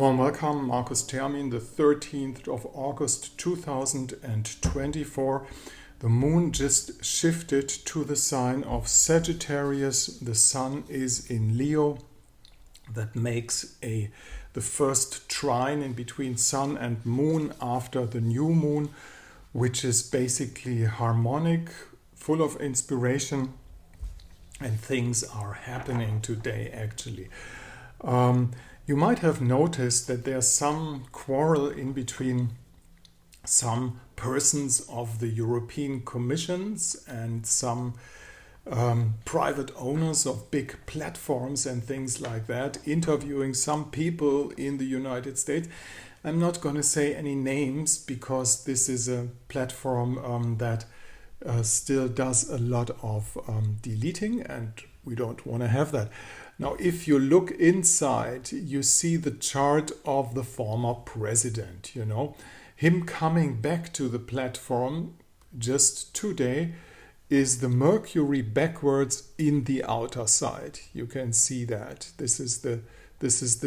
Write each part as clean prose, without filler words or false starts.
Warm welcome, Marcus Termin, the 13th of August 2024. The moon just shifted to the sign of Sagittarius. The sun is in Leo. That makes the first trine in between sun and moon after the new moon, which is basically harmonic, full of inspiration, and things are happening today actually. You might have noticed that there's some quarrel in between some persons of the European Commissions and some private owners of big platforms and things like that, interviewing some people in the United States. I'm not going to say any names because this is a platform that still does a lot of deleting, and we don't want to have that. Now, if you look inside, you see the chart of the former president, Him coming back to the platform just today is the Mercury backwards in the outer side. You can see that. This is the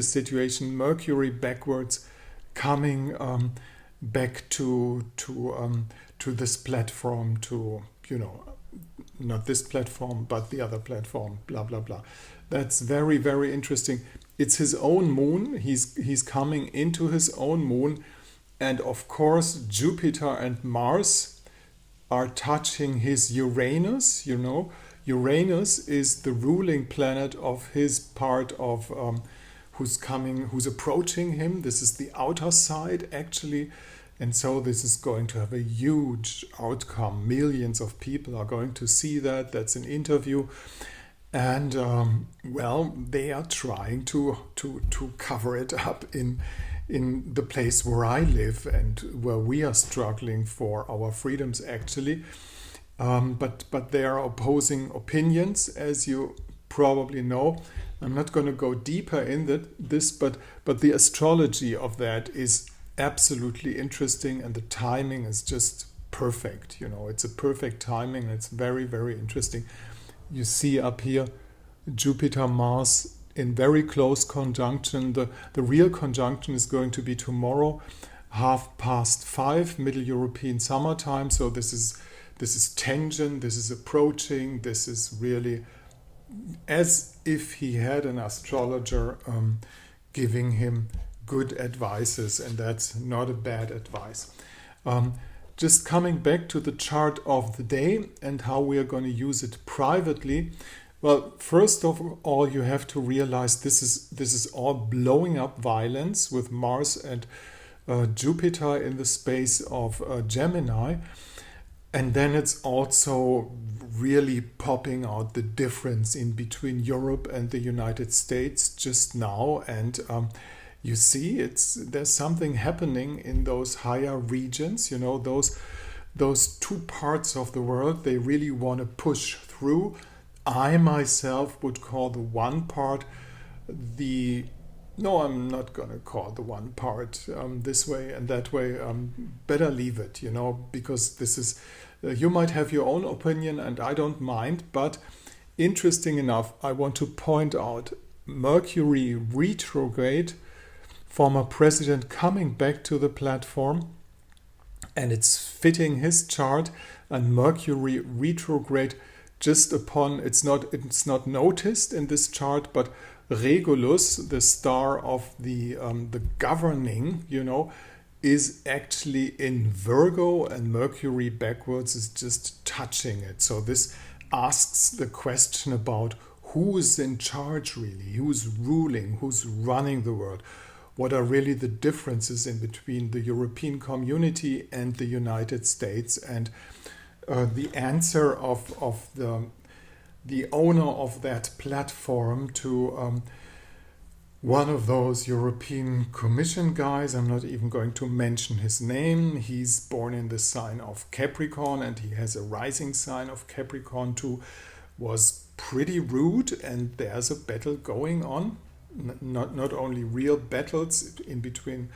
situation. Mercury backwards coming back to this platform, not this platform, but the other platform, blah, blah, blah. That's very, very interesting. It's his own moon. He's coming into his own moon. And of course, Jupiter and Mars are touching his Uranus. Uranus is the ruling planet of his part of who's approaching him. This is the outer side, actually. And so this is going to have a huge outcome. Millions of people are going to see that. That's an interview. And, they are trying to cover it up in the place where I live and where we are struggling for our freedoms, actually. But there are opposing opinions, as you probably know. I'm not going to go deeper in this, but the astrology of that is absolutely interesting, and the timing is just perfect. It's a perfect timing. It's very, very interesting. You see up here Jupiter Mars in very close conjunction. The real conjunction is going to be tomorrow, 5:30, Middle European summertime. So this is tension. This is approaching. This is really as if he had an astrologer giving him good advices, and that's not a bad advice. Just coming back to the chart of the day and how we are going to use it privately. Well, first of all, you have to realize this is all blowing up violence with Mars and Jupiter in the space of Gemini. And then it's also really popping out the difference in between Europe and the United States just now. And you see, there's something happening in those higher regions. Those two parts of the world, they really want to push through. I myself would call the one part no, I'm not going to call the one part this way and that way. Better leave it, because this is, you might have your own opinion and I don't mind, but interesting enough, I want to point out Mercury retrograde, former president coming back to the platform, and it's fitting his chart, and Mercury retrograde just upon, it's not noticed in this chart, but Regulus, the star of the governing, is actually in Virgo, and Mercury backwards is just touching it. So this asks the question about who is in charge really, who's ruling, who's running the world. What are really the differences in between the European community and the United States? And the answer of the owner of that platform to one of those European Commission guys, I'm not even going to mention his name. He's born in the sign of Capricorn and he has a rising sign of Capricorn too, was pretty rude, and there's a battle going on. Not only real battles in between,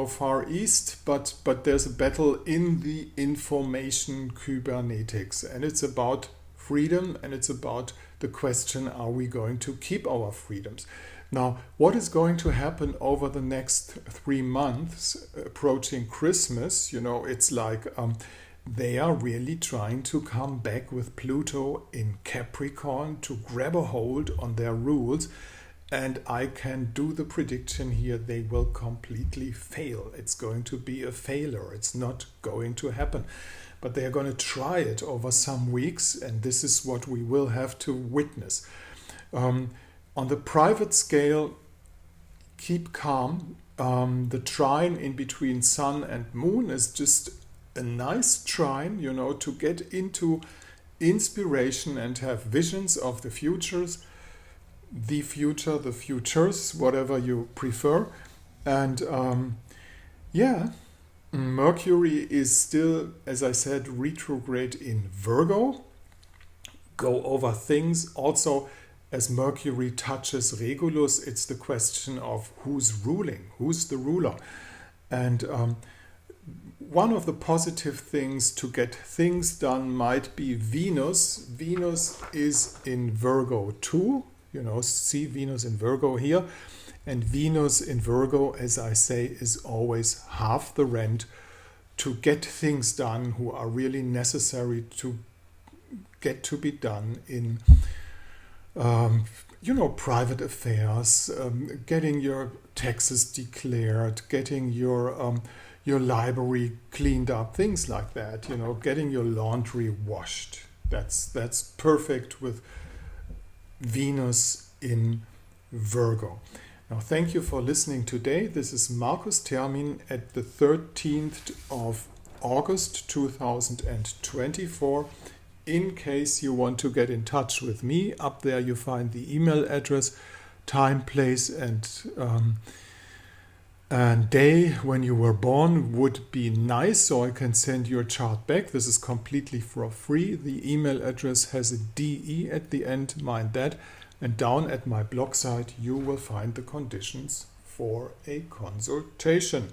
Far East, but there's a battle in the information cybernetics, and it's about freedom, and it's about the question, are we going to keep our freedoms? Now, what is going to happen over the next 3 months approaching Christmas? It's like they are really trying to come back with Pluto in Capricorn to grab a hold on their rules. And I can do the prediction here, they will completely fail. It's going to be a failure. It's not going to happen. But they are going to try it over some weeks, and this is what we will have to witness. On the private scale, keep calm. The trine in between Sun and Moon is just a nice trine, to get into inspiration and have visions of the futures, the futures, whatever you prefer. And Mercury is still, as I said, retrograde in Virgo. Go over things. Also, as Mercury touches Regulus, it's the question of who's ruling, who's the ruler. And one of the positive things to get things done might be Venus. Venus is in Virgo too. See Venus in Virgo here. And Venus in Virgo, as I say, is always half the rent to get things done who are really necessary to get to be done in, private affairs, getting your taxes declared, getting your library cleaned up, things like that. Getting your laundry washed. That's perfect with Venus in Virgo. Now, thank you for listening today. This is Markus Termin at the 13th of August 2024. In case you want to get in touch with me, up there you find the email address, time, place, and day when you were born would be nice, so I can send your chart back. This is completely for free. The email address has a DE at the end, mind that. And down at my blog site, you will find the conditions for a consultation.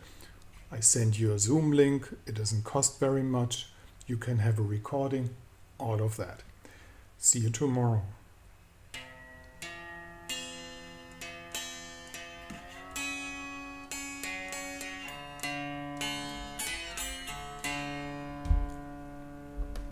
I send you a Zoom link. It doesn't cost very much. You can have a recording, all of that. See you tomorrow.